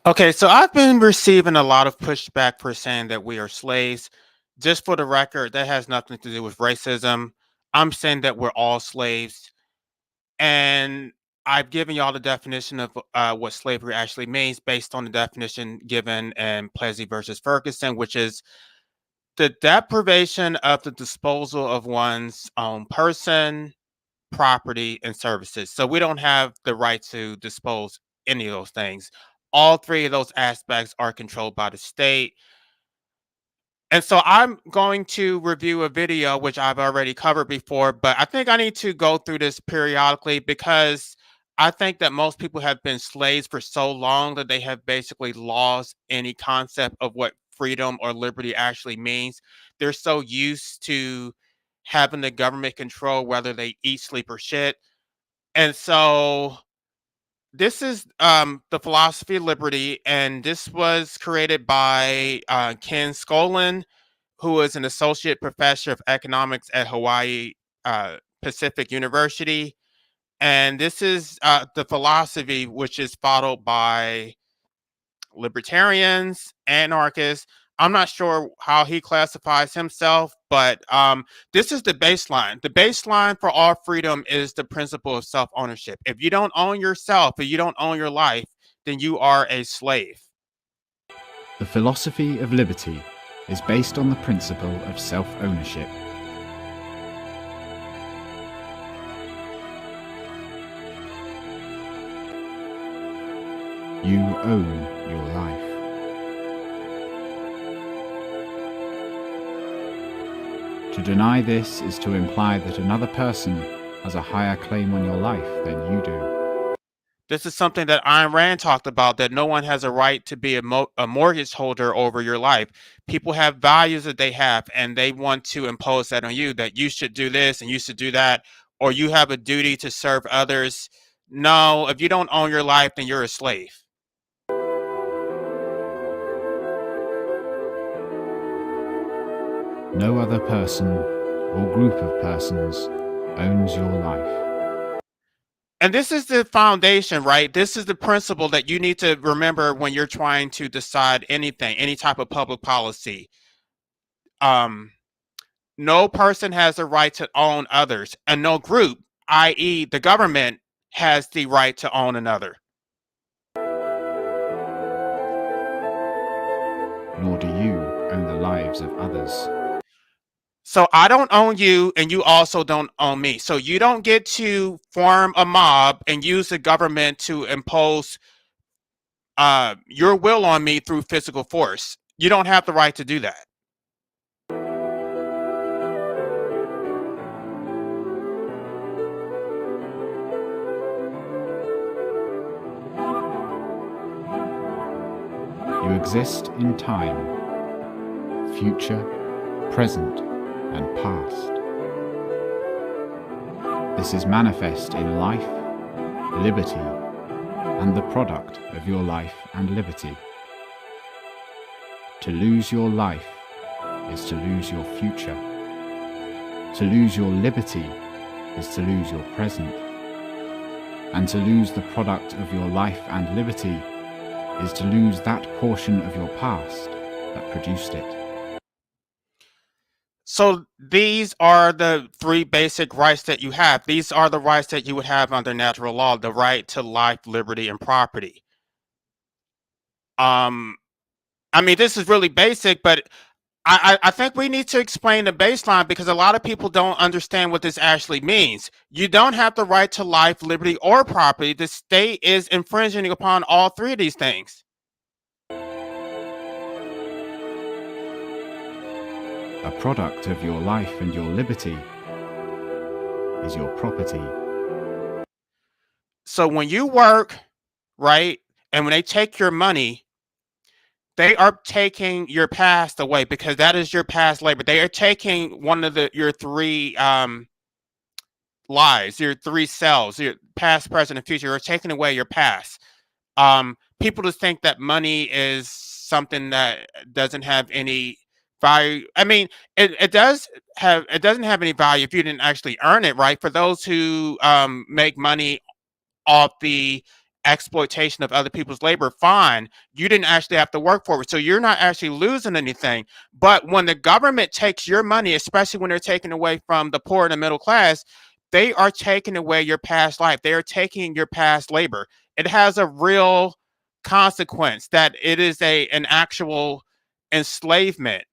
Okay, so I've been receiving a lot of pushback for saying that we are slaves. Just for the record, that has nothing to do with racism. I'm saying that we're all slaves. And I've given y'all the definition of what slavery actually means based on the definition given in Plessy versus Ferguson, which is the deprivation of the disposal of one's own person, property, and services. So we don't have the right to dispose any of those things. All three of those aspects are controlled by the state. And so I'm going to review a video which I've already covered before, but I think I need to go through this periodically because I think that most people have been slaves for so long that they have basically lost any concept of what freedom or liberty actually means. They're so used to having the government control whether they eat, sleep, or shit. And so this is the philosophy of liberty, and this was created by Ken Skolin, who is an associate professor of economics at Hawaii Pacific University. And this is the philosophy which is followed by libertarians, anarchists. I'm not sure how he classifies himself, but this is the baseline. The baseline for all freedom is the principle of self ownership. If you don't own yourself, if you don't own your life, then you are a slave. The philosophy of liberty is based on the principle of self-ownership. You own your life. To deny this is to imply that another person has a higher claim on your life than you do. This is something that Ayn Rand talked about, that no one has a right to be a mortgage holder over your life. People have values that they have, and they want to impose that on you, that you should do this and you should do that, or you have a duty to serve others. No, if you don't own your life, then you're a slave. No other person or group of persons owns your life. And this is the foundation, right? This is the principle that you need to remember when you're trying to decide anything, any type of public policy. Um, no person has the right to own others, and no group, i.e., the government, has the right to own another. Nor do you own the lives of others. So I don't own you, and you also don't own me. So you don't get to form a mob and use the government to impose your will on me through physical force. You don't have the right to do that. You exist in time, future, present, and past. This is manifest in life, liberty, and the product of your life and liberty. To lose your life is to lose your future. To lose your liberty is to lose your present. And to lose the product of your life and liberty is to lose that portion of your past that produced it. So these are the three basic rights that you have. These are the rights that you would have under natural law: the right to life, liberty, and property. Um, I mean, this is really basic, but I think we need to explain the baseline because a lot of people don't understand what this actually means. You don't have the right to life, liberty, or property. The state is infringing upon all three of these things. A product of your life and your liberty is your property. So when you work, right, and when they take your money, they are taking your past away because that is your past labor. They are taking one of your three lives, your three selves, your past, present, and future. You're taking away your past. People just think that money is something that doesn't have any value. I mean, it doesn't have any value if you didn't actually earn it, right? For those who make money off the exploitation of other people's labor, fine. You didn't actually have to work for it. So you're not actually losing anything. But when the government takes your money, especially when they're taking away from the poor and the middle class, they are taking away your past life. They are taking your past labor. It has a real consequence that it is an actual enslavement.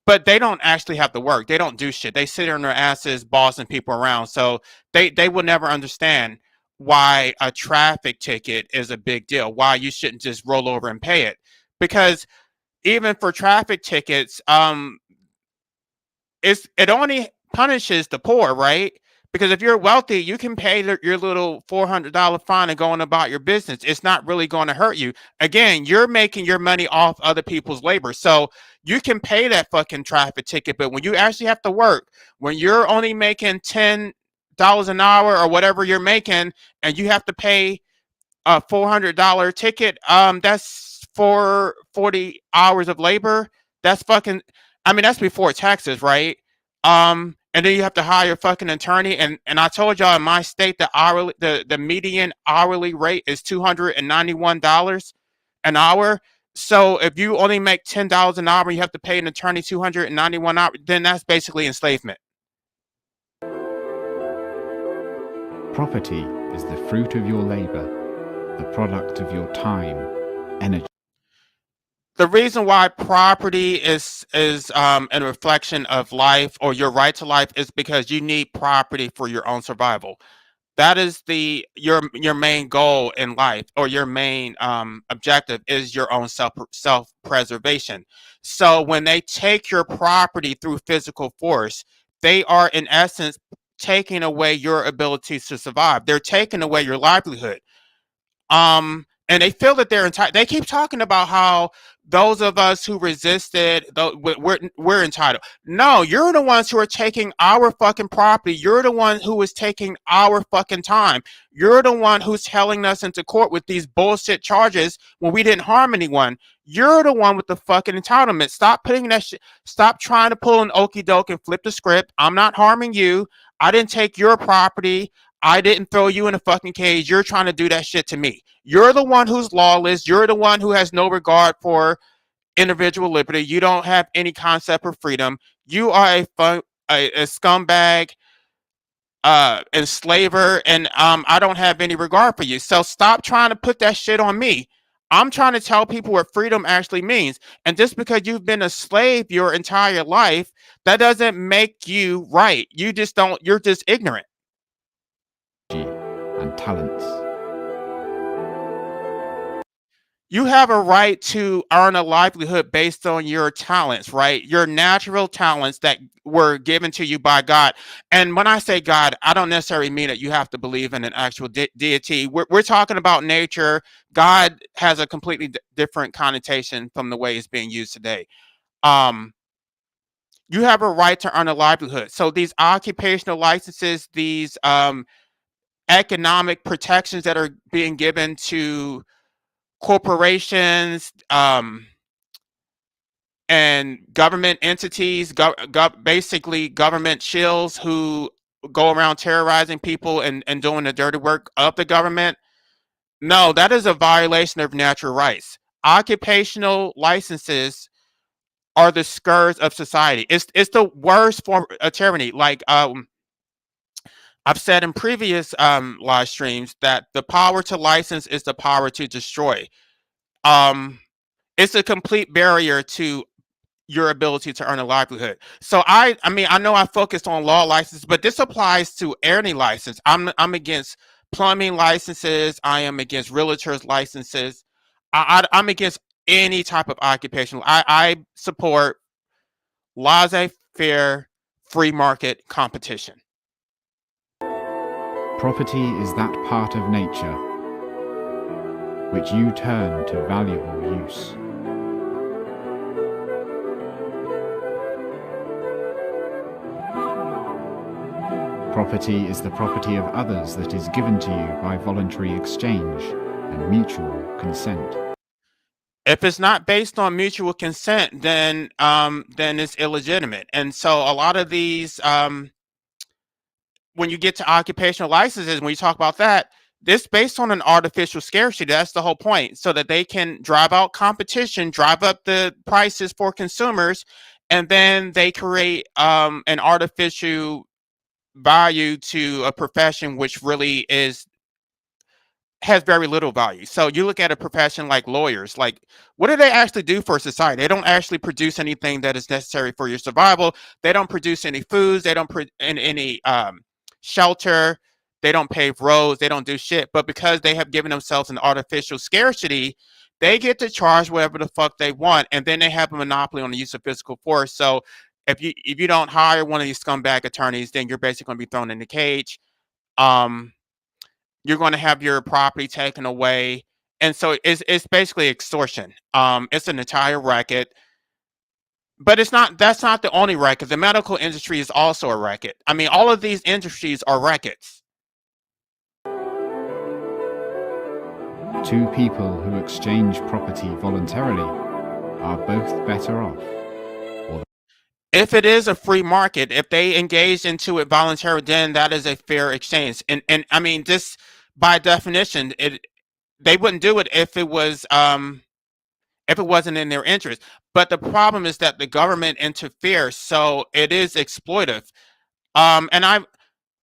But they don't actually have to work. They don't do shit. They sit on their asses bossing people around. So they will never understand why a traffic ticket is a big deal, why you shouldn't just roll over and pay it. Because even for traffic tickets, it only punishes the poor, right? Because if you're wealthy, you can pay your little $400 fine and go on about your business. It's not really going to hurt you. Again, you're making your money off other people's labor. So you can pay that fucking traffic ticket, but when you actually have to work, when you're only making $10 an hour or whatever you're making, and you have to pay a $400 ticket, that's for 40 hours of labor. That's fucking, I mean, that's before taxes, right? And then you have to hire a fucking attorney. And I told y'all in my state, the median hourly rate is $291 an hour. So if you only make $10 an hour, you have to pay an attorney $291, then that's basically enslavement. Property is the fruit of your labor, the product of your time, energy. The reason why property is a reflection of life, or your right to life, is because you need property for your own survival. That is your main goal in life, or your main objective is your own self preservation. So when they take your property through physical force, they are in essence taking away your ability to survive. They're taking away your livelihood. And they feel that they're entitled. They keep talking about how those of us who resisted, we're entitled. No, you're the ones who are taking our fucking property. You're the one who is taking our fucking time. You're the one who's hailing us into court with these bullshit charges when we didn't harm anyone. You're the one with the fucking entitlement. Stop putting that shit. Stop trying to pull an okey doke and flip the script. I'm not harming you. I didn't take your property. I didn't throw you in a fucking cage. You're trying to do that shit to me. You're the one who's lawless. You're the one who has no regard for individual liberty. You don't have any concept of freedom. You are a scumbag, enslaver, and I don't have any regard for you. So stop trying to put that shit on me. I'm trying to tell people what freedom actually means. And just because you've been a slave your entire life, that doesn't make you right. You're just ignorant. And talents. You have a right to earn a livelihood based on your talents, right? Your natural talents that were given to you by God. And when I say God, I don't necessarily mean that you have to believe in an actual deity. We're talking about nature. God has a completely different connotation from the way it's being used today. You have a right to earn a livelihood. So these occupational licenses, these economic protections that are being given to corporations, and government entities, basically government shills who go around terrorizing people and doing the dirty work of the government. No, that is a violation of natural rights. Occupational licenses are the scourge of society. It's the worst form of tyranny. Like I've said in previous live streams that the power to license is the power to destroy. It's a complete barrier to your ability to earn a livelihood. So I mean, I know I focused on law license, but this applies to any license. I'm against plumbing licenses. I am against realtors licenses. I'm against any type of occupational. I support laissez-faire free market competition. Property is that part of nature which you turn to valuable use. Property is the property of others that is given to you by voluntary exchange and mutual consent. If it's not based on mutual consent, then it's illegitimate. And so a lot of these, when you get to occupational licenses, when you talk about that, This based on an artificial scarcity. That's the whole point, so that they can drive out competition, drive up the prices for consumers, and then they create an artificial value to a profession which really is has very little value. So you look at a profession like lawyers, like what do they actually do for society? They don't actually produce anything that is necessary for your survival. They don't produce any foods. They don't any shelter. They don't pave roads. They don't do shit. But because they have given themselves an artificial scarcity, they get to charge whatever the fuck they want, and then they have a monopoly on the use of physical force. So if you don't hire one of these scumbag attorneys, then you're basically going to be thrown in the cage. Um, you're going to have your property taken away, and so it's basically extortion. It's an entire racket, but it's not. That's not the only racket. The medical industry is also a racket. I mean, all of these industries are rackets. Two people who exchange property voluntarily are both better off. If it is a free market, if they engage into it voluntarily, then that is a fair exchange. And I mean, just by definition, they wouldn't do it if it wasn't in their interest. But the problem is that the government interferes, so it is exploitive. And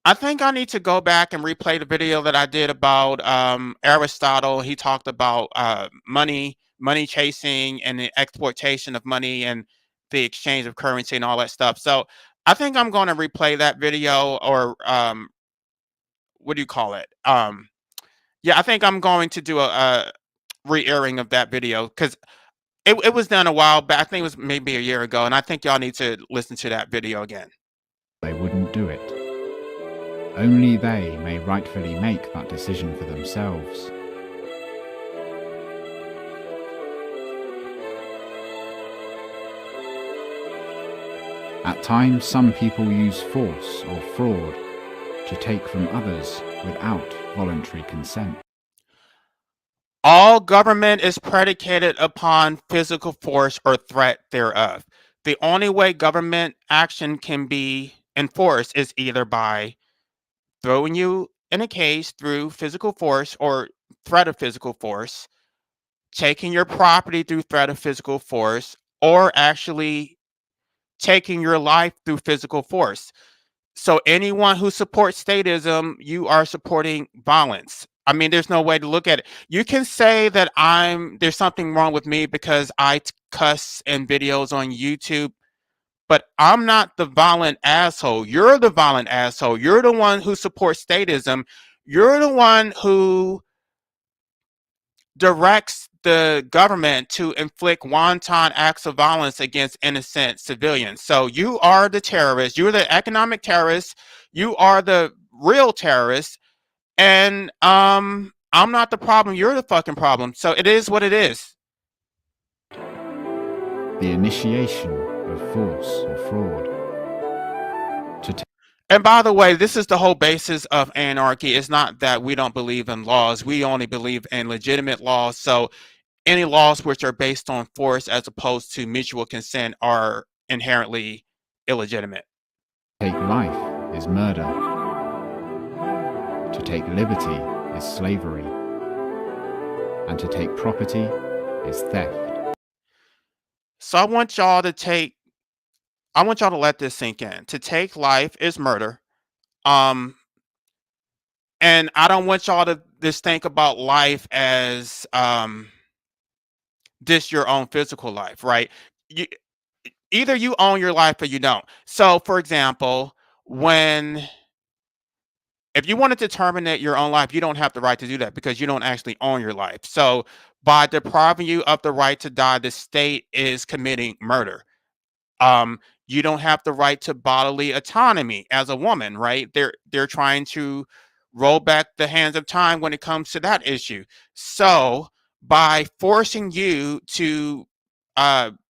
I think I need to go back and replay the video that I did about Aristotle. He talked about money chasing, and the exploitation of money, and the exchange of currency and all that stuff. So I think I'm going to replay that video, or what do you call it? Yeah, I think I'm going to do a re-airing of that video, because it was done a while back. I think it was maybe a year ago, and I think y'all need to listen to that video again. They wouldn't do it. Only they may rightfully make that decision for themselves. At times, some people use force or fraud to take from others without voluntary consent. All government is predicated upon physical force or threat thereof. The only way government action can be enforced is either by throwing you in a cage through physical force or threat of physical force, taking your property through threat of physical force, or actually taking your life through physical force. So anyone who supports statism, you are supporting violence. I mean, there's no way to look at it. You can say that there's something wrong with me because I cuss in videos on YouTube, but I'm not the violent asshole. You're the violent asshole. You're the one who supports statism. You're the one who directs the government to inflict wanton acts of violence against innocent civilians. So you are the terrorist. You're the economic terrorist. You are the real terrorist. And I'm not the problem. You're the fucking problem. So it is what it is. The initiation of force or fraud. And by the way, this is the whole basis of anarchy. It's not that we don't believe in laws. We only believe in legitimate laws. So any laws which are based on force as opposed to mutual consent are inherently illegitimate. To take life is murder. To take liberty is slavery. And to take property is theft. So I want y'all to let this sink in. To take life is murder. And I don't want y'all to just think about life as just your own physical life, right? Either you own your life or you don't. So, for example, if you want to terminate your own life, you don't have the right to do that because you don't actually own your life. So, by depriving you of the right to die, the state is committing murder. You don't have the right to bodily autonomy as a woman, right? They're trying to roll back the hands of time when it comes to that issue. So, by forcing you to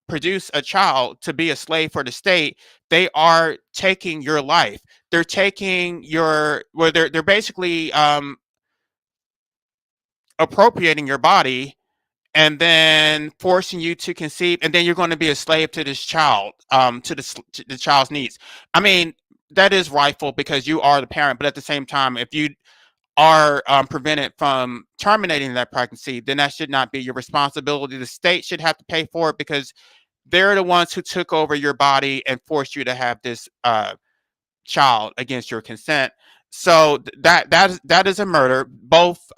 produce a child to be a slave for the state, they are taking your life. They're taking they're basically appropriating your body and then forcing you to conceive, and then you're going to be a slave to this child, to the child's needs. I mean, that is rightful because you are the parent, but at the same time, if you are prevented from terminating that pregnancy, then that should not be your responsibility. The state should have to pay for it because they're the ones who took over your body and forced you to have this child against your consent. So that is a murder. Both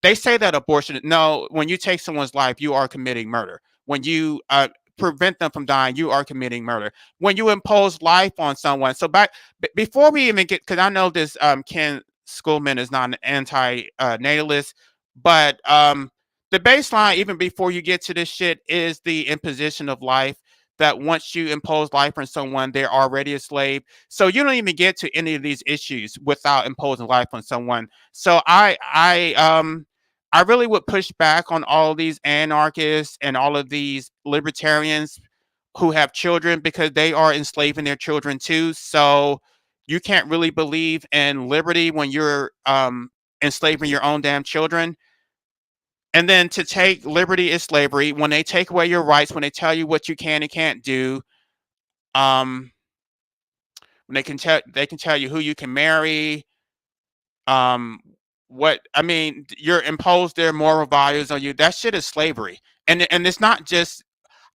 they say that abortion. No, when you take someone's life, you are committing murder. When you prevent them from dying, you are committing murder. When you impose life on someone. So before we even get, because I know this Ken Schoolman is not an anti-natalist, but the baseline, even before you get to this shit, is the imposition of life. That once you impose life on someone, they're already a slave. So you don't even get to any of these issues without imposing life on someone. So I really would push back on all of these anarchists and all of these libertarians who have children because they are enslaving their children too. So you can't really believe in liberty when you're enslaving your own damn children. And then to take liberty is slavery. When they take away your rights, when they tell you what you can and can't do, um, when they can tell you who you can marry, um, what I mean, you're imposed their moral values on you. That shit is slavery. And it's not just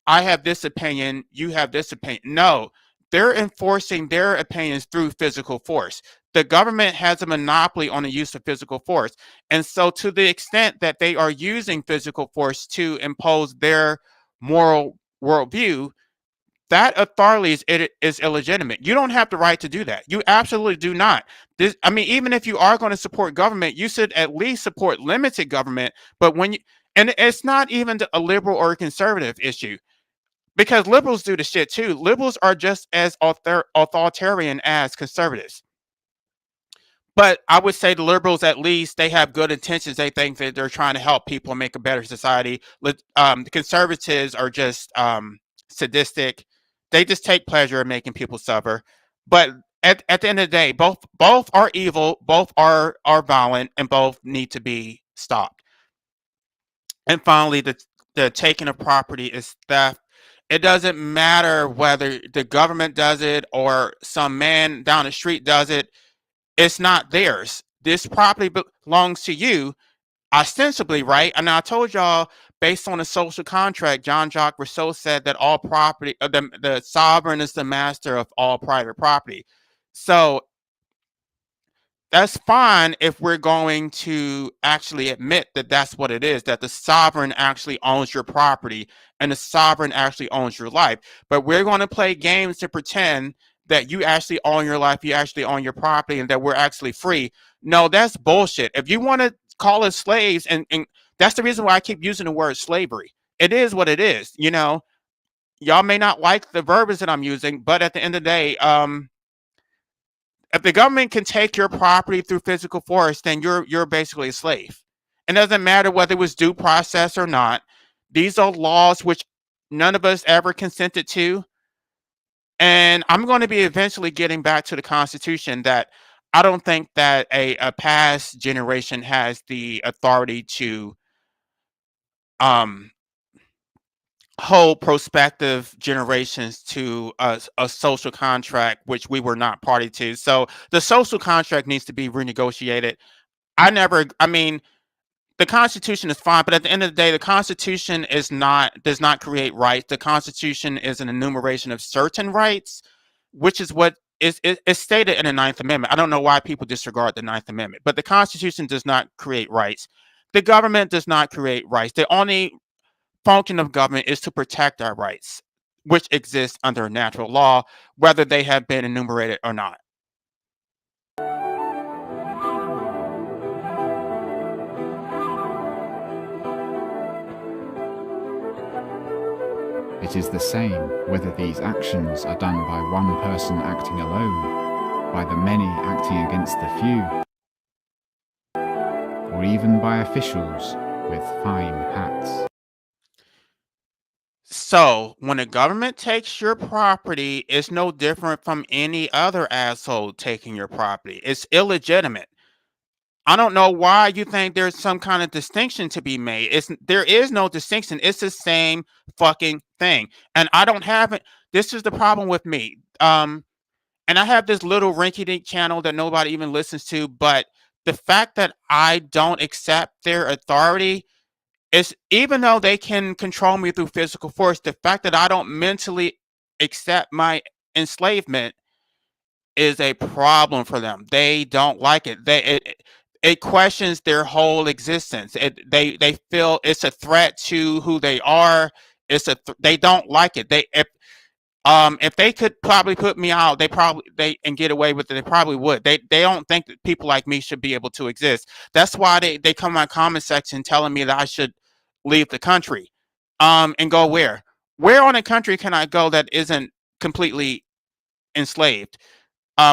I have this opinion, you have this opinion. No, they're enforcing their opinions through physical force. The government has a monopoly on the use of physical force. And so, to the extent that they are using physical force to impose their moral worldview, that authority is illegitimate. You don't have the right to do that. You absolutely do not. I mean, even if you are going to support government, you should at least support limited government. But and it's not even a liberal or a conservative issue because liberals do the shit too. Liberals are just as authoritarian as conservatives. But I would say the liberals, at least, they have good intentions. They think that they're trying to help people make a better society. The conservatives are just sadistic. They just take pleasure in making people suffer. But at the end of the day, both are evil, both are violent, and both need to be stopped. And finally, the taking of property is theft. It doesn't matter whether the government does it or some man down the street does it. It's not theirs. This property belongs to you, ostensibly, right? And I told y'all, based on a social contract, Jean-Jacques Rousseau said that all property, the sovereign is the master of all private property. So that's fine if we're going to actually admit that that's what it is, that the sovereign actually owns your property and the sovereign actually owns your life. But we're going to play games to pretend that you actually own your life, you actually own your property, and that we're actually free. No, that's bullshit. If you want to call us slaves, and that's the reason why I keep using the word slavery. It is what it is. Y'all may not like the verbiage that I'm using, but at the end of the day, if the government can take your property through physical force, then you're basically a slave. It doesn't matter whether it was due process or not. These are laws which none of us ever consented to. And I'm going to be eventually getting back to the Constitution that I don't think that a past generation has the authority to um, hold prospective generations to a social contract which we were not party to. So the social contract needs to be renegotiated. I mean, the Constitution is fine, but at the end of the day, the Constitution does not create rights. The Constitution is an enumeration of certain rights, which is what is stated in the Ninth Amendment. I don't know why people disregard the Ninth Amendment, but the Constitution does not create rights. The government does not create rights. The only function of government is to protect our rights, which exist under natural law, whether they have been enumerated or not. It is the same whether these actions are done by one person acting alone, by the many acting against the few, or even by officials with fine hats. So, when the government takes your property, it's no different from any other asshole taking your property. It's illegitimate. I don't know why you think there's some kind of distinction to be made. There is no distinction. It's the same fucking thing. And I don't have it. This is the problem with me. And I have this little rinky-dink channel that nobody even listens to, but the fact that I don't accept their authority is, even though they can control me through physical force, the fact that I don't mentally accept my enslavement is a problem for them. They don't like it. It questions their whole existence. They feel it's a threat to who they are. They don't like it. If they could probably put me out, they and get away with it, they probably would. They don't think that people like me should be able to exist. That's why they come in my comment section telling me that I should leave the country. And go where? Where on a country can I go that isn't completely enslaved?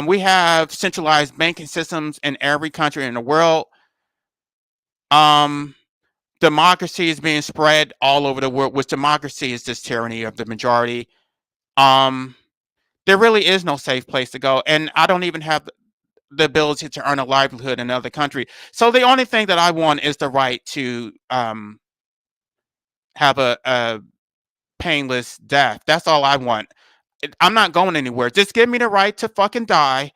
We have centralized banking systems in every country in the world. Um, Democracy is being spread all over the world, which democracy is just tyranny of the majority. Um, there really is no safe place to go, and I don't even have the ability to earn a livelihood in another country. So the only thing that I want is the right to have a painless death. That's all I want. I'm not going anywhere. Just give me the right to fucking die,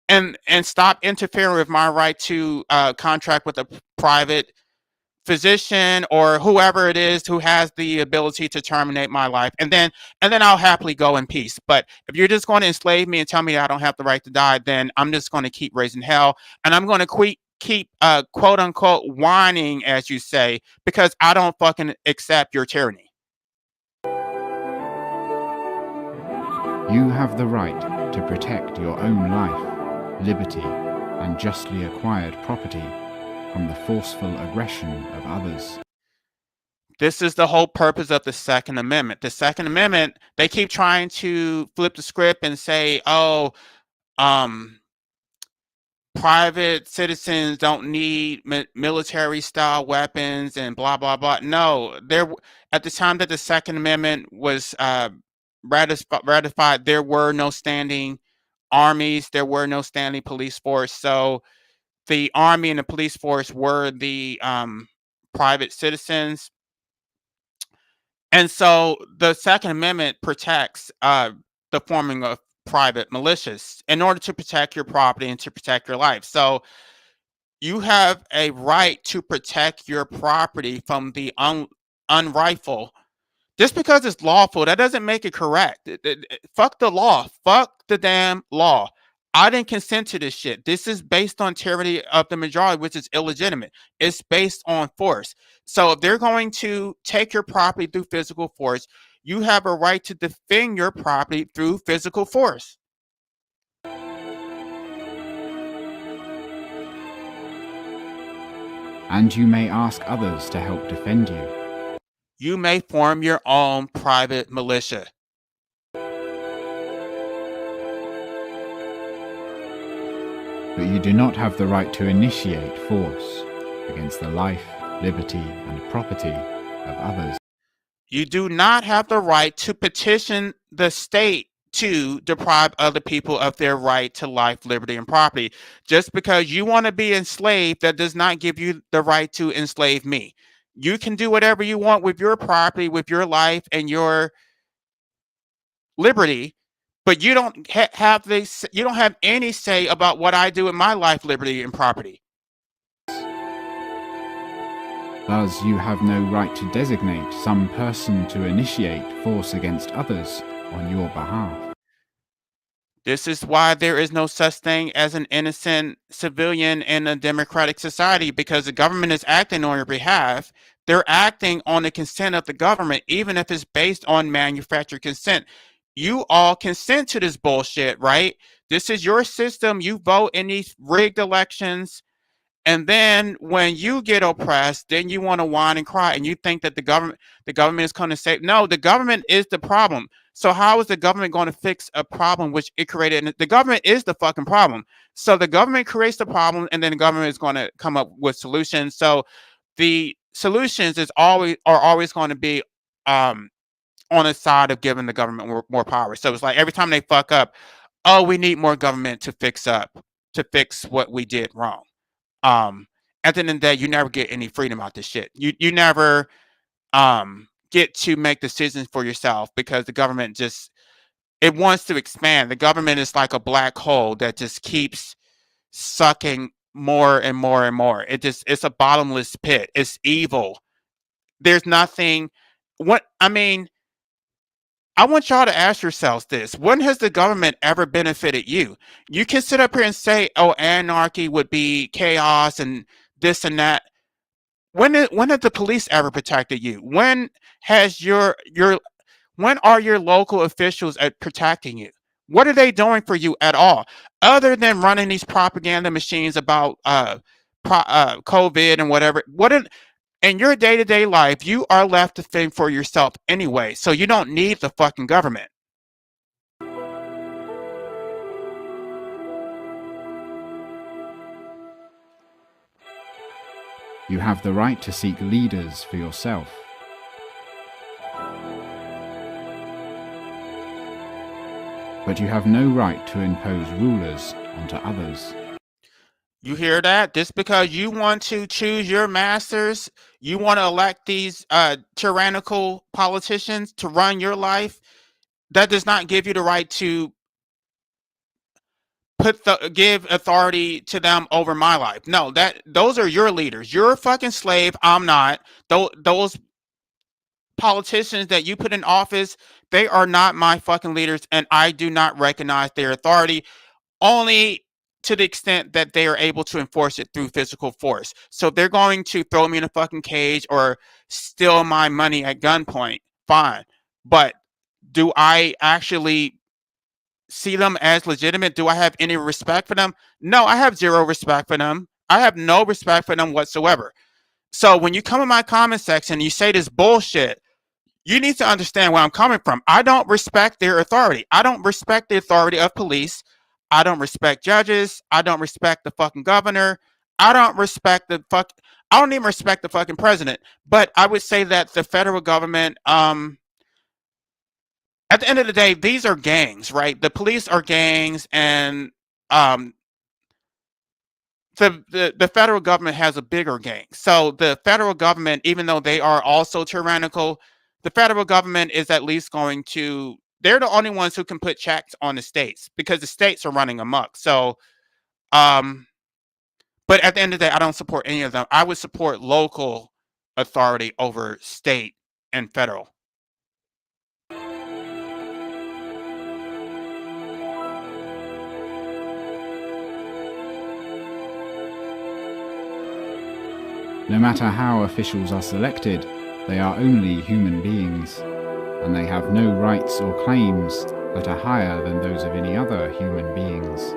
and stop interfering with my right to contract with a private physician or whoever it is who has the ability to terminate my life, and then I'll happily go in peace. But if you're just going to enslave me and tell me I don't have the right to die, then I'm just going to keep raising hell, and I'm going to keep quote unquote whining, as you say, because I don't fucking accept your tyranny. You have the right to protect your own life, liberty, and justly acquired property from the forceful aggression of others. This is the whole purpose of the Second Amendment. The Second Amendment, they keep trying to flip the script and say, oh, private citizens don't need military style weapons and blah blah blah. No, at the time that the Second Amendment was ratified, there were no standing armies, there were no standing police force. So the army and the police force were the private citizens, and so the Second Amendment protects the forming of private militias in order to protect your property and to protect your life. So you have a right to protect your property from the unrightful. Just because it's lawful, that doesn't make it correct. Fuck the law. Fuck the damn law. I didn't consent to this shit. This is based on tyranny of the majority, which is illegitimate. It's based on force. So if they're going to take your property through physical force, you have a right to defend your property through physical force. And you may ask others to help defend you. You may form your own private militia. But you do not have the right to initiate force against the life, liberty, and property of others. You do not have the right to petition the state to deprive other people of their right to life, liberty, and property. Just because you want to be enslaved, that does not give you the right to enslave me. You can do whatever you want with your property, with your life, and your liberty, but you don't have this. You don't have any say about what I do with my life, liberty, and property. Thus, you have no right to designate some person to initiate force against others on your behalf. This is why there is no such thing as an innocent civilian in a democratic society, because the government is acting on your behalf. They're acting on the consent of the government, even if it's based on manufactured consent. You all consent to this bullshit, right? This is your system. You vote in these rigged elections. And then when you get oppressed, then you want to whine and cry, and you think that the government is going to say, no, the government is the problem. So how is the government going to fix a problem which it created? And the government is the fucking problem. So the government creates the problem, and then the government is going to come up with solutions. So the solutions are always going to be on the side of giving the government more power. So it's like every time they fuck up, oh, we need more government to fix what we did wrong. At the end of the day, you never get any freedom out this shit. You never get to make decisions for yourself, because the government it wants to expand. The government is like a black hole that just keeps sucking more and more and more. It's a bottomless pit. It's evil. There's nothing. What I mean, I want y'all to ask yourselves this. When has the government ever benefited you? You can sit up here and say, oh, anarchy would be chaos and this and that. When have the police ever protected you? When has when are your local officials at protecting you? What are they doing for you at all, other than running these propaganda machines about COVID and whatever? In your day to day life, you are left to think for yourself anyway, so you don't need the fucking government. You have the right to seek leaders for yourself. But you have no right to impose rulers onto others. You hear that? Just because you want to choose your masters, you want to elect these tyrannical politicians to run your life, that does not give you the right to give authority to them over my life. No, those are your leaders. You're a fucking slave. I'm not. Those politicians that you put in office, they are not my fucking leaders, and I do not recognize their authority, only to the extent that they are able to enforce it through physical force. So if they're going to throw me in a fucking cage or steal my money at gunpoint, fine. But do I actually see them as legitimate? Do I have any respect for them? No, I have zero respect for them. I have no respect for them whatsoever. So when you come in my comment section and you say this bullshit, you need to understand where I'm coming from. I don't respect their authority. I don't respect the authority of police. I don't respect judges. I don't respect the fucking governor. I don't respect I don't even respect the fucking president. But I would say that the federal government, at the end of the day, these are gangs, right? The police are gangs, and um, the federal government has a bigger gang. So the federal government, even though they are also tyrannical, the federal government is at least going to. They're the only ones who can put checks on the states because the states are running amok. So, um, but at the end of the day, I don't support any of them. I would support local authority over state and federal. No matter how officials are selected, they are only human beings, and they have no rights or claims that are higher than those of any other human beings.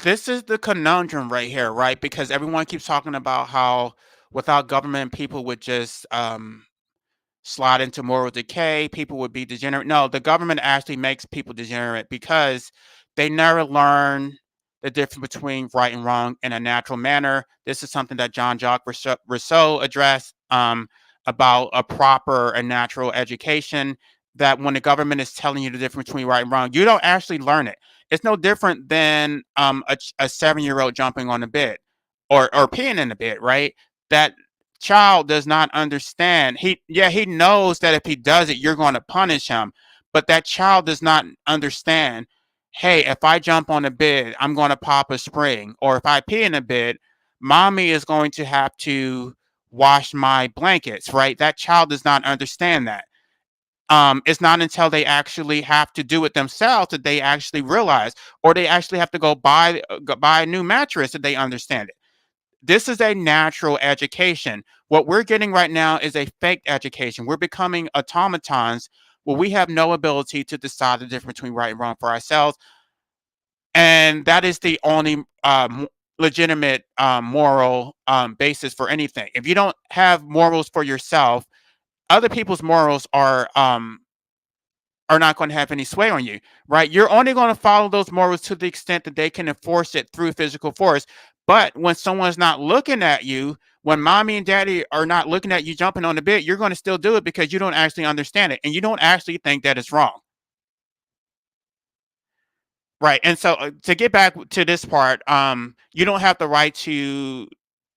This is the conundrum right here, right? Because everyone keeps talking about how without government, people would just slide into moral decay, people would be degenerate. No, the government actually makes people degenerate because they never learn the difference between right and wrong in a natural manner. This is something that Jean-Jacques Rousseau addressed, about a proper and natural education. That when the government is telling you the difference between right and wrong, you don't actually learn it. It's no different than a 7-year-old jumping on the bed or peeing in the bed, right? That child does not understand. He knows that if he does it, you're going to punish him. But that child does not understand, hey, if I jump on a bed, I'm going to pop a spring. Or if I pee in a bed, mommy is going to have to wash my blankets, right? That child does not understand that. It's not until they actually have to do it themselves that they actually realize, or they actually have to go buy a new mattress that they understand it. This is a natural education. What we're getting right now is a fake education. We're becoming automatons where we have no ability to decide the difference between right and wrong for ourselves. And that is the only legitimate moral basis for anything. If you don't have morals for yourself, other people's morals are not going to have any sway on you, right? You're only going to follow those morals to the extent that they can enforce it through physical force. But when someone's not looking at you, when mommy and daddy are not looking at you jumping on the bed, you're going to still do it because you don't actually understand it and you don't actually think that it's wrong. Right. And so to get back to this part, you don't have the right to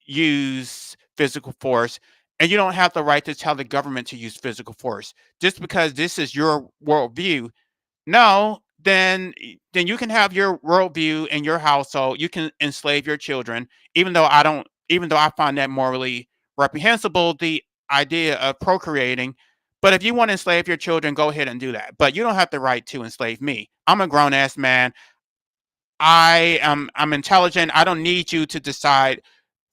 use physical force, and you don't have the right to tell the government to use physical force just because this is your worldview. No, then you can have your worldview in your household. You can enslave your children, even though I don't. Even though I find that morally reprehensible, the idea of procreating. But if you want to enslave your children, go ahead and do that. But you don't have the right to enslave me. I'm a grown ass man. I'm intelligent. I don't need you to decide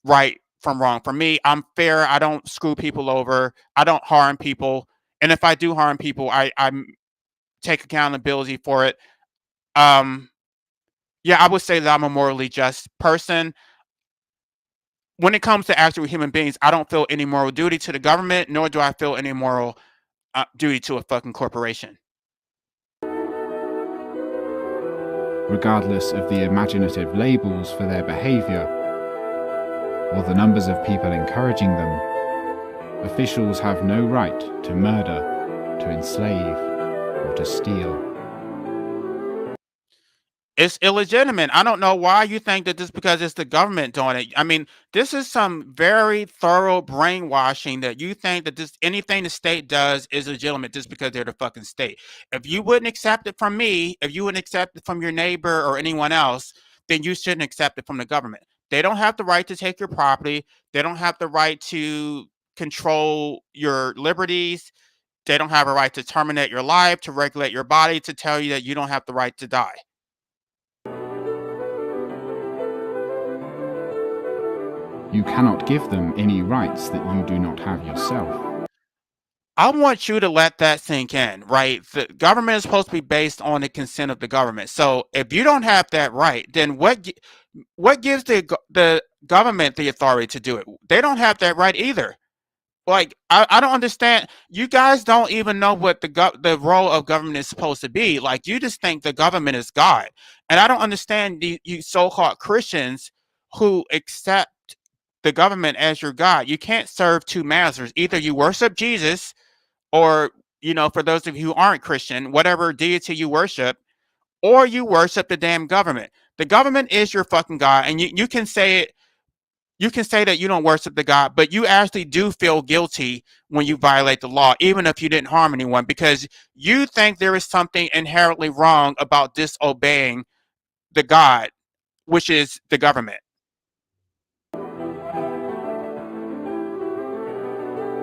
right from wrong. For me, I'm fair. I don't screw people over. I don't harm people. And if I do harm people, I take accountability for it. Um, yeah, I would say that I'm a morally just person. When it comes to actual human beings, I don't feel any moral duty to the government, nor do I feel any moral duty to a fucking corporation. Regardless of the imaginative labels for their behaviour or the numbers of people encouraging them, officials have no right to murder, to enslave, or to steal. It's illegitimate. I don't know why you think that just because it's the government doing it. I mean, this is some very thorough brainwashing that you think that this anything the state does is legitimate just because they're the fucking state. If you wouldn't accept it from me, if you wouldn't accept it from your neighbor or anyone else, then you shouldn't accept it from the government. They don't have the right to take your property. They don't have the right to control your liberties. They don't have a right to terminate your life, to regulate your body, to tell you that you don't have the right to die. You cannot give them any rights that you do not have yourself. I want you to let that sink in, right? The government is supposed to be based on the consent of the government. So if you don't have that right, then what gives the government the authority to do it? They don't have that right either. Like I don't understand. You guys don't even know what the role of government is supposed to be. Like you just think the government is God, and I don't understand you so-called Christians who accept the government as your God. You can't serve two masters. Either you worship Jesus, or for those of you who aren't Christian, whatever deity you worship, or you worship the damn government. The government is your fucking God, and you can say it. You can say that you don't worship the God, but you actually do feel guilty when you violate the law, even if you didn't harm anyone, because you think there is something inherently wrong about disobeying the God, which is the government.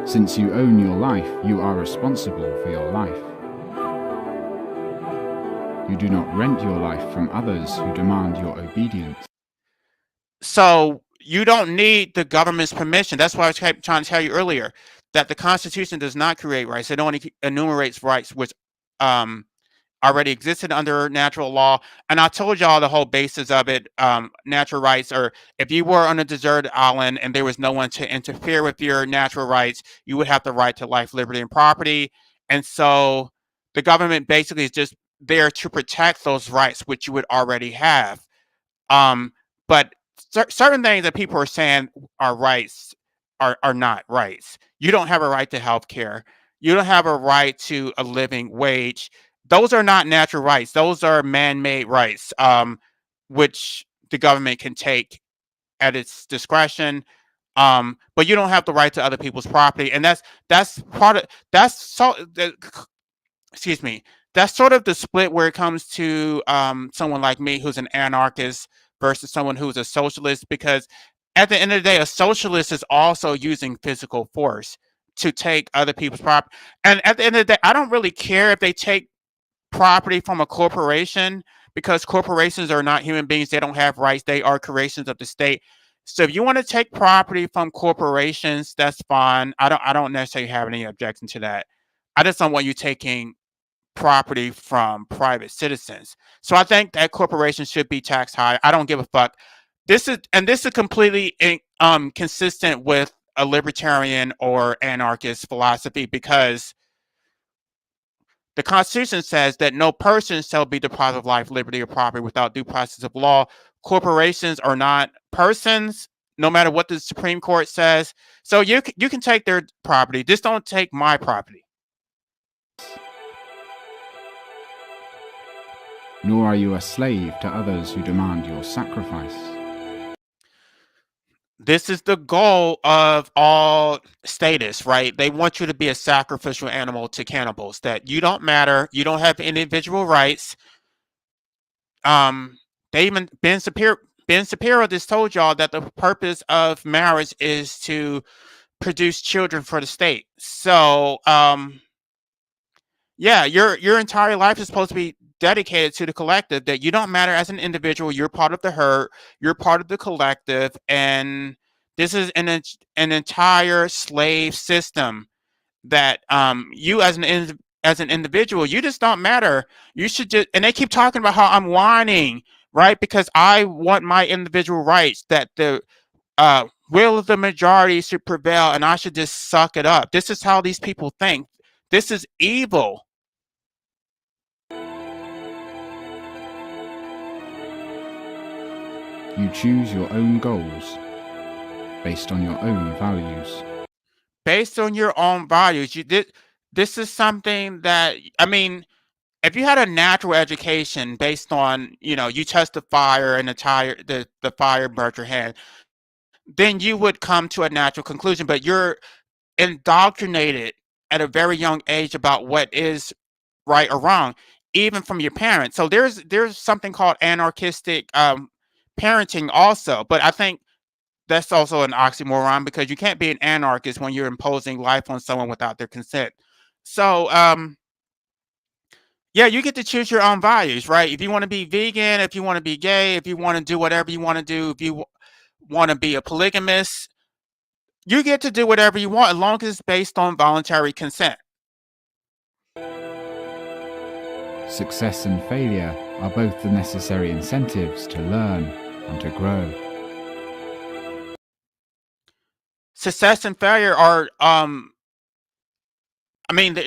Since you own your life, you are responsible for your life. You do not rent your life from others who demand your obedience. So you don't need the government's permission. That's why I was trying to tell you earlier that the Constitution does not create rights. It only enumerates rights which already existed under natural law. And I told y'all the whole basis of it. Natural rights, or if you were on a deserted island and there was no one to interfere with your natural rights, you would have the right to life, liberty, and property. And so the government basically is just there to protect those rights, which you would already have. But certain things that people are saying are rights are not rights. You don't have a right to health care. You don't have a right to a living wage. Those are not natural rights. Those are man-made rights, which the government can take at its discretion. But you don't have the right to other people's property, and that's part of that's so. Excuse me. That's sort of the split where it comes to someone like me who's an anarchist versus someone who's a socialist, because at the end of the day, a socialist is also using physical force to take other people's property. And at the end of the day, I don't really care if they take property from a corporation, because corporations are not human beings. They don't have rights. They are creations of the state. So if you want to take property from corporations, that's fine. I don't necessarily have any objection to that. I just don't want you taking property from private citizens. So I think that corporations should be taxed high. I don't give a fuck. This is completely consistent with a libertarian or anarchist philosophy, because the Constitution says that no person shall be deprived of life, liberty, or property without due process of law. Corporations are not persons, no matter what the Supreme Court says. So you can take their property, just don't take my property. Nor are you a slave to others who demand your sacrifice. This is the goal of all statists, right? They want you to be a sacrificial animal to cannibals, that you don't matter, you don't have individual rights, um, they even Ben Shapiro just told y'all that the purpose of marriage is to produce children for the state. So, yeah, your entire life is supposed to be dedicated to the collective. That you don't matter as an individual. You're part of the herd. You're part of the collective, and this is an entire slave system that you as an individual, you just don't matter. You should just, and they keep talking about how I'm whining, right? Because I want my individual rights, that the will of the majority should prevail, and I should just suck it up. This is how these people think. This is evil. You choose your own goals based on your own values. Based on your own values, this is something that, I mean, if you had a natural education based on, you touched the fire and the fire burnt your hand, then you would come to a natural conclusion. But you're indoctrinated at a very young age about what is right or wrong, even from your parents. So there's something called anarchistic parenting also. But I think that's also an oxymoron, because you can't be an anarchist when you're imposing life on someone without their consent. So yeah, you get to choose your own values, right? If you want to be vegan, if you want to be gay, if you want to do whatever you want to do, if you want to be a polygamist, you get to do whatever you want as long as it's based on voluntary consent. Success and failure are both the necessary incentives to learn and to grow. Success and failure are I mean,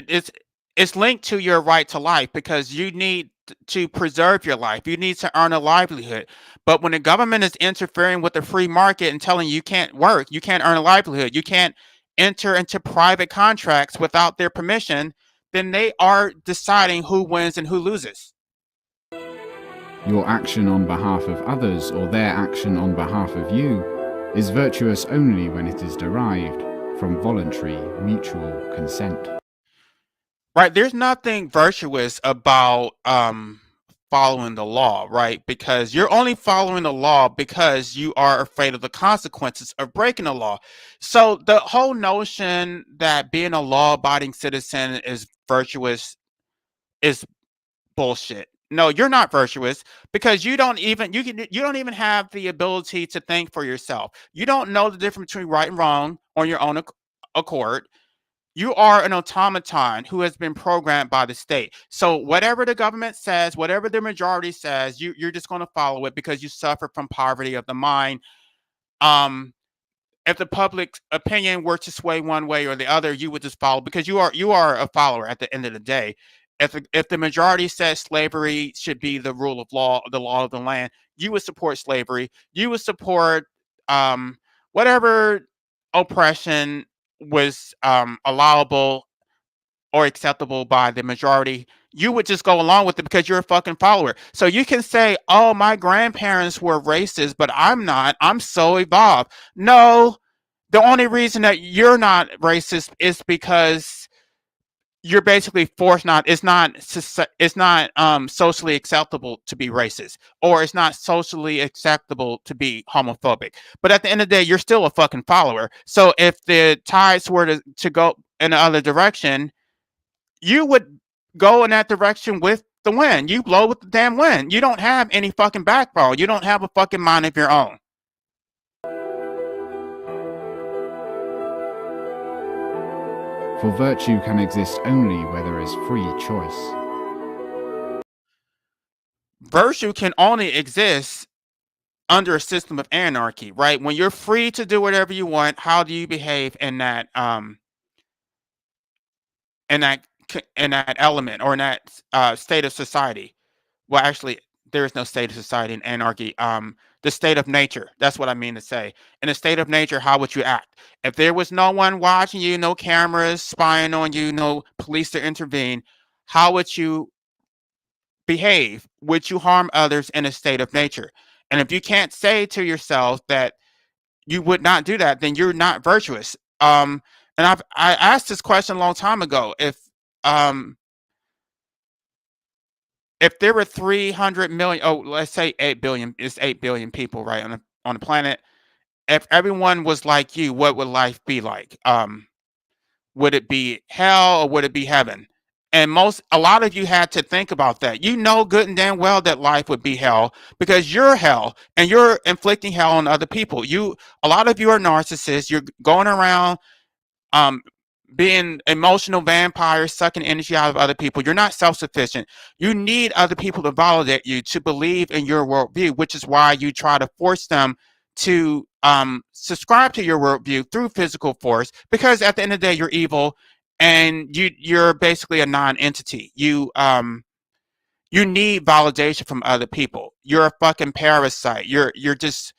it's linked to your right to life, because you need to preserve your life. You need to earn a livelihood. But when the government is interfering with the free market and telling you you can't work, you can't earn a livelihood, you can't enter into private contracts without their permission, then they are deciding who wins and who loses. Your action on behalf of others, or their action on behalf of you, is virtuous only when it is derived from voluntary mutual consent. Right? There's nothing virtuous about following the law, right? Because you're only following the law because you are afraid of the consequences of breaking the law. So the whole notion that being a law-abiding citizen is virtuous is bullshit. No, you're not virtuous, because you don't even have the ability to think for yourself. You don't know the difference between right and wrong on your own accord. You are an automaton who has been programmed by the state. So whatever the government says, whatever the majority says, you're just going to follow it because you suffer from poverty of the mind. If the public opinion were to sway one way or the other, you would just follow, because you are a follower at the end of the day. If the majority says slavery should be the rule of law, the law of the land, you would support slavery. You would support whatever oppression was allowable or acceptable by the majority. You would just go along with it because you're a fucking follower. So you can say, oh, my grandparents were racist, but I'm not. I'm so evolved. No, the only reason that you're not racist is because you're basically forced not. It's not socially acceptable to be racist, or it's not socially acceptable to be homophobic. But at the end of the day, you're still a fucking follower. So if the tides were to go in the other direction, you would go in that direction with the wind. You blow with the damn wind. You don't have any fucking backbone. You don't have a fucking mind of your own. For virtue can exist only where there is free choice. Virtue can only exist under a system of anarchy, right? When you're free to do whatever you want, how do you behave in that in that in that element, or in that state of society? Well, actually, there is no state of society in anarchy. The state of nature. That's what I mean to say. In a state of nature, how would you act? If there was no one watching you, no cameras spying on you, no police to intervene, how would you behave? Would you harm others in a state of nature? And if you can't say to yourself that you would not do that, then you're not virtuous. And I asked this question a long time ago. If If there were 300 million, oh, let's say 8 billion, it's 8 billion people, right, on the planet. If everyone was like you, what would life be like? Would it be hell or would it be heaven? And a lot of you had to think about that. You know good and damn well that life would be hell because you're hell and you're inflicting hell on other people. A lot of you are narcissists. You're going around um being emotional vampires, sucking energy out of other people. You're not self-sufficient. You need other people to validate you, to believe in your worldview, which is why you try to force them to subscribe to your worldview through physical force, because at the end of the day you're evil and you're basically a non-entity. You need validation from other people. You're a fucking parasite. You're just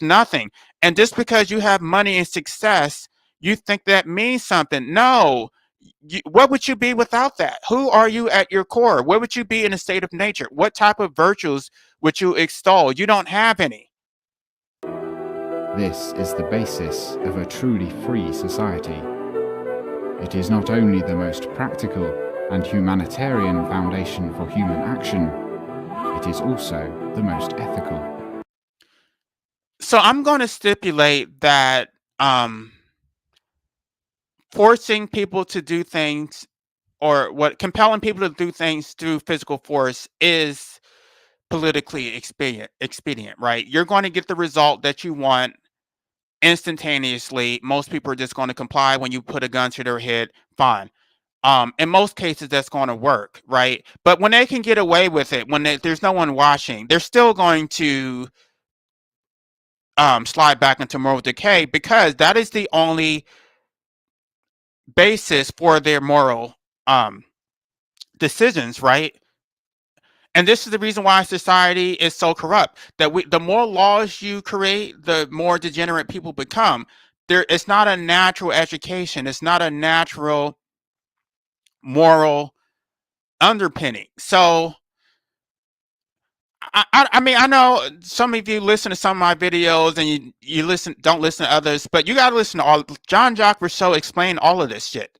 nothing. And just because you have money and success, you think that means something. No. What would you be without that? Who are you at your core? What would you be in a state of nature? What type of virtues would you extol? You don't have any. This is the basis of a truly free society. It is not only the most practical and humanitarian foundation for human action, it is also the most ethical. So I'm going to stipulate that forcing people to do things, or what compelling people to do things through physical force, is politically expedient, right? You're going to get the result that you want instantaneously. Most people are just going to comply. When you put a gun to their head, fine. In most cases that's going to work, right? But when they can get away with it, when there's no one watching, they're still going to slide back into moral decay, because that is the only basis for their moral um decisions, right? And this is the reason why society is so corrupt. The more laws you create, the more degenerate people become. It's not a natural education. It's not a natural moral underpinning. So, I mean, I know some of you listen to some of my videos and you don't listen to others, but you got to listen to all. Jean-Jacques Rousseau explained all of this shit.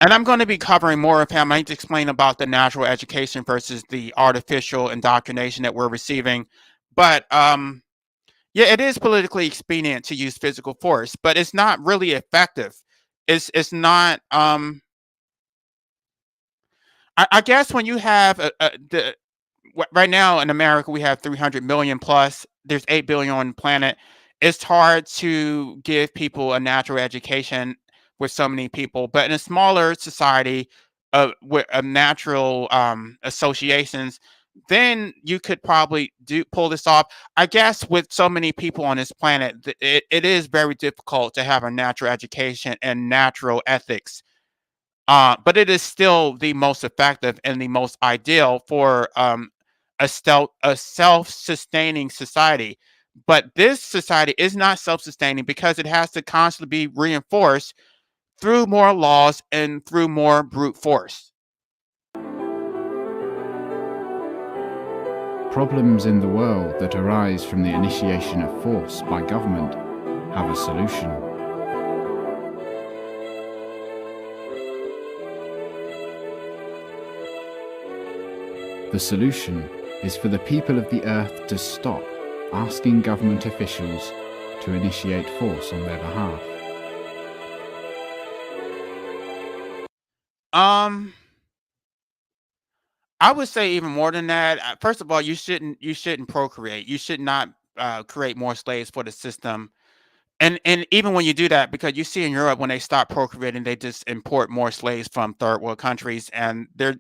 And I'm going to be covering more of him. I need to explain about the natural education versus the artificial indoctrination that we're receiving. But yeah, it is politically expedient to use physical force, but it's not really effective. It's not. I guess when you have right now in America we have 300 million plus. There's 8 billion on the planet. It's hard to give people a natural education with so many people, but in a smaller society with natural associations, then you could probably pull this off. I guess with so many people on this planet, it is very difficult to have a natural education and natural ethics, but it is still the most effective and the most ideal for a self-sustaining society. But this society is not self-sustaining because it has to constantly be reinforced through more laws and through more brute force. Problems in the world that arise from the initiation of force by government have a solution. The solution is for the people of the earth to stop asking government officials to initiate force on their behalf. Um, I would say even more than that. First of all, you shouldn't procreate. You should not create more slaves for the system. And even when you do that, because you see in Europe when they stop procreating, they just import more slaves from third world countries, and they're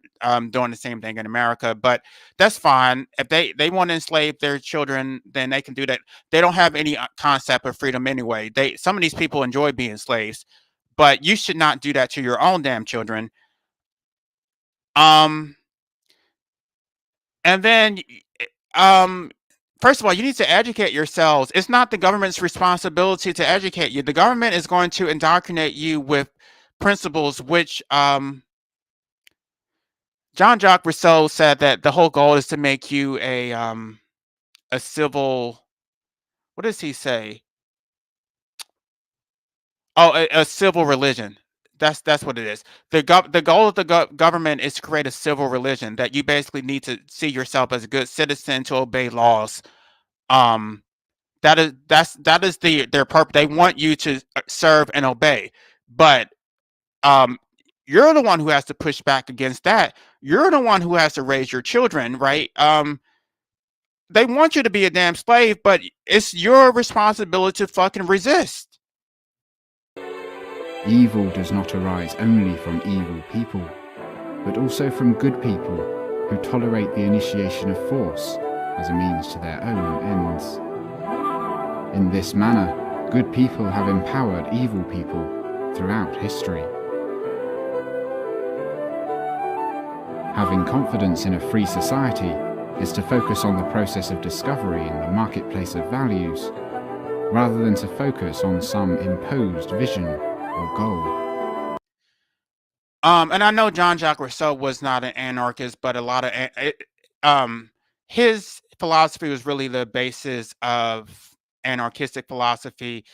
doing the same thing in America. But that's fine. If they want to enslave their children, then they can do that. They don't have any concept of freedom anyway. Some of these people enjoy being slaves, but you should not do that to your own damn children. Um, and then um first of all, you need to educate yourselves. It's not the government's responsibility to educate you. The government is going to indoctrinate you with principles which Jean-Jacques Rousseau said that the whole goal is to make you a civil, what does he say? Oh, a civil religion. That's what it is. The goal of the government is to create a civil religion that you basically need to see yourself as a good citizen to obey laws. Um, that is their purpose. They want you to serve and obey, but um, you're the one who has to push back against that. You're the one who has to raise your children, right? They want you to be a damn slave, but it's your responsibility to fucking resist. Evil does not arise only from evil people, but also from good people who tolerate the initiation of force as a means to their own ends. In this manner, good people have empowered evil people throughout history. Having confidence in a free society is to focus on the process of discovery in the marketplace of values, rather than to focus on some imposed vision or goal. And I know Jean-Jacques Rousseau was not an anarchist, but a lot of his philosophy was really the basis of anarchistic philosophy.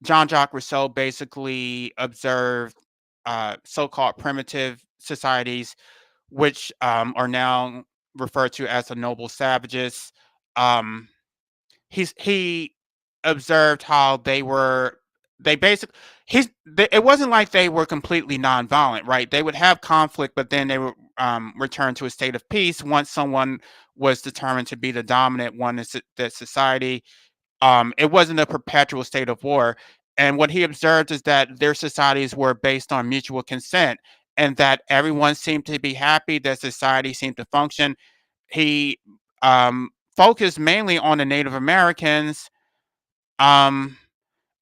Jean-Jacques Rousseau basically observed so-called primitive societies, which are now referred to as the noble savages. Um, he observed how they basically it wasn't like they were completely nonviolent, right? They would have conflict, but then they would return to a state of peace once someone was determined to be the dominant one in the society. It wasn't a perpetual state of war. And what he observed is that their societies were based on mutual consent and that everyone seemed to be happy, that society seemed to function. He focused mainly on the Native Americans. Um,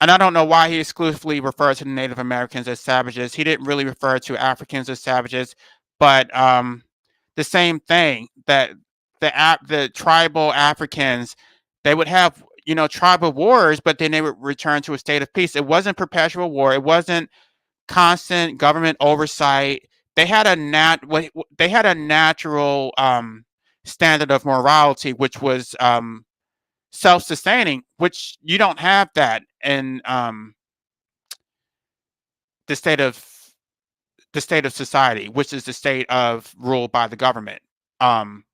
and I don't know why he exclusively referred to the Native Americans as savages. He didn't really refer to Africans as savages, but the same thing that the tribal Africans, they would have tribal wars, but then they would return to a state of peace. It wasn't perpetual war. It wasn't constant government oversight. They had they had a natural standard of morality, which was self-sustaining, which you don't have that in the state of society, which is the state of ruled by the government. Um,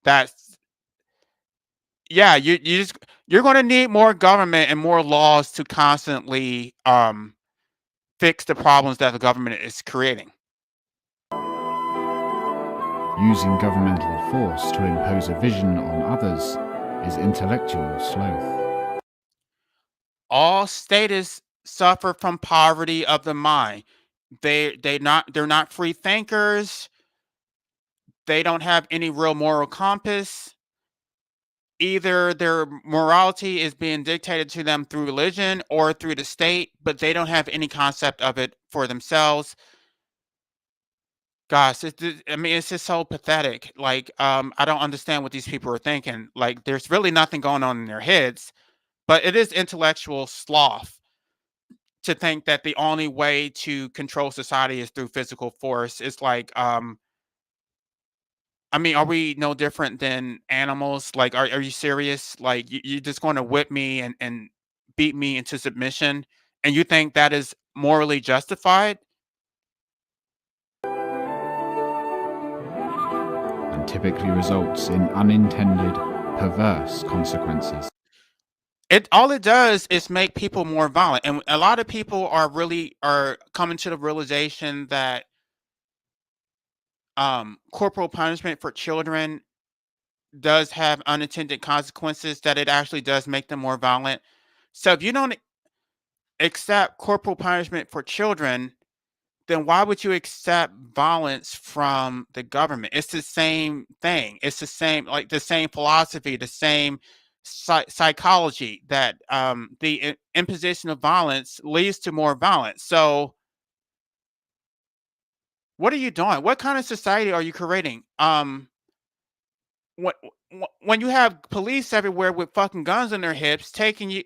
that's yeah, you're going to need more government and more laws to constantly fix the problems that the government is creating. Using governmental force to impose a vision on others is intellectual sloth. All statists suffer from poverty of the mind. They're not free thinkers. They don't have any real moral compass. Either their morality is being dictated to them through religion or through the state, but they don't have any concept of it for themselves. Gosh, I mean, it's just so pathetic. Like, I don't understand what these people are thinking. Like, there's really nothing going on in their heads, but it is intellectual sloth to think that the only way to control society is through physical force. It's like, I mean, are we no different than animals? Like, are you serious? Like, you're just going to whip me and beat me into submission, and you think that is morally justified? And typically results in unintended, perverse consequences. All it does is make people more violent, and a lot of people are coming to the realization that corporal punishment for children does have unintended consequences, that it actually does make them more violent. So if you don't accept corporal punishment for children, then why would you accept violence from the government? It's the same thing. It's the same, like the same philosophy, the same psychology that the imposition of violence leads to more violence. So what are you doing? What kind of society are you creating? When when you have police everywhere with fucking guns in their hips, taking you,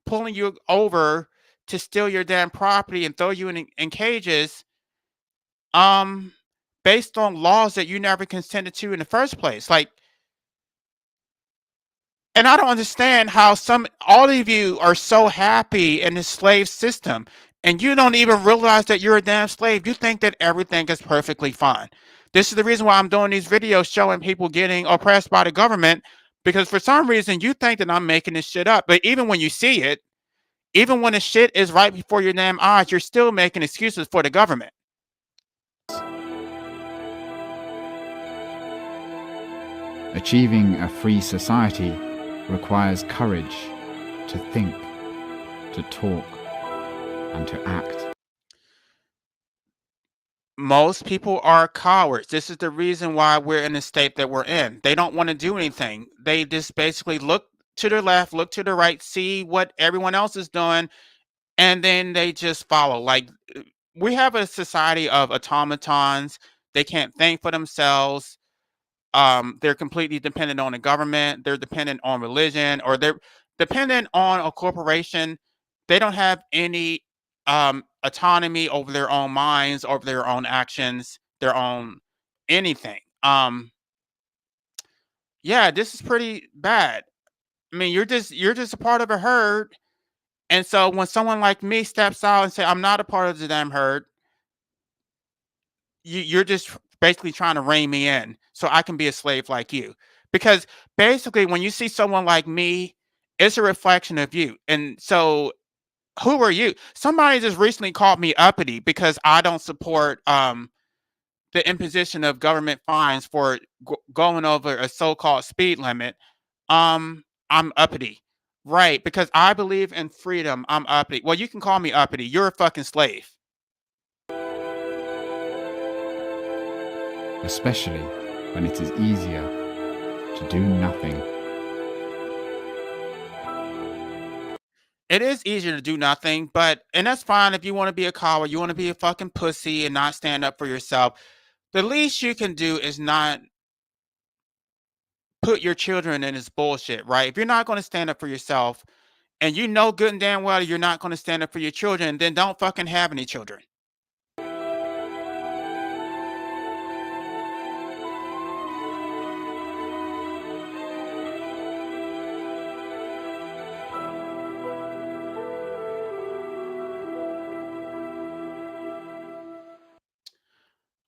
pulling you over to steal your damn property and throw you in cages, um, based on laws that you never consented to in the first place. Like, and I don't understand how all of you are so happy in the slave system, and you don't even realize that you're a damn slave. You think that everything is perfectly fine. This is the reason why I'm doing these videos showing people getting oppressed by the government, because for some reason you think that I'm making this shit up. But even when you see it, even when the shit is right before your damn eyes, you're still making excuses for the government. Achieving a free society requires courage to think, to talk, and to act. Most people are cowards. This is the reason why we're in the state that we're in. They don't want to do anything. They just basically look to the left, look to the right, see what everyone else is doing, and then they just follow. Like, we have a society of automatons. They can't think for themselves. They're completely dependent on the government. They're dependent on religion, or they're dependent on a corporation. They don't have any autonomy over their own minds, over their own actions, their own anything. Yeah, this is pretty bad. I mean, you're just a part of a herd, and so when someone like me steps out and say I'm not a part of the damn herd, you're just basically trying to rein me in so I can be a slave like you. Because basically, when you see someone like me, it's a reflection of you. And so, who are you? Somebody just recently called me uppity because I don't support the imposition of government fines for going over a so-called speed limit. I'm uppity, right? Because I believe in freedom. I'm uppity. Well, you can call me uppity. You're a fucking slave. Especially when it is easier to do nothing. It is easier to do nothing, and that's fine if you want to be a coward, you want to be a fucking pussy and not stand up for yourself. The least you can do is not put your children in this bullshit, right? If you're not going to stand up for yourself, and you know good and damn well you're not going to stand up for your children, then don't fucking have any children.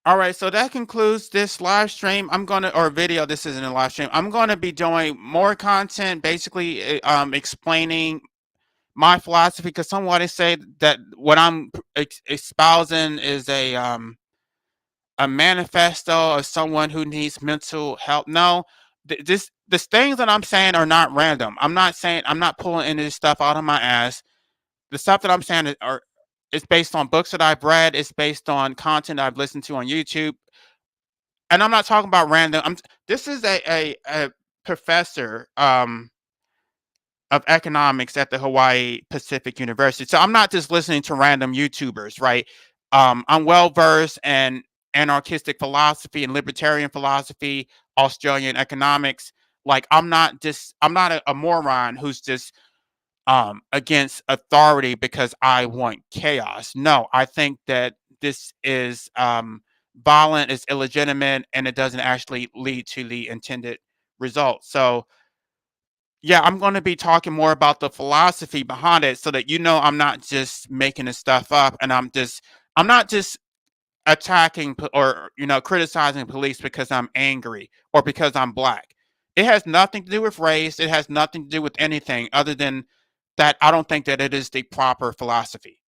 All right, so that concludes this live stream. Or video. This isn't a live stream. I'm gonna be doing more content, basically explaining my philosophy, because somebody say that what I'm espousing is a manifesto of someone who needs mental help. No, the things that I'm saying are not random. I'm not pulling any of this stuff out of my ass. The stuff that I'm saying it's based on books that I've read. It's based on content I've listened to on YouTube, and I'm not talking about random. This is a professor of economics at the Hawaii Pacific University. So I'm not just listening to random YouTubers, right? I'm well versed in anarchistic philosophy and libertarian philosophy, Australian economics. Like, I'm not a moron who's just against authority because I want chaos. No, I think that this is violent, it's illegitimate, and it doesn't actually lead to the intended result. So yeah, I'm going to be talking more about the philosophy behind it, so that I'm not just making this stuff up, and I'm not just attacking or criticizing police because I'm angry or because I'm black. It has nothing to do with race. It has nothing to do with anything other than that I don't think that it is the proper philosophy.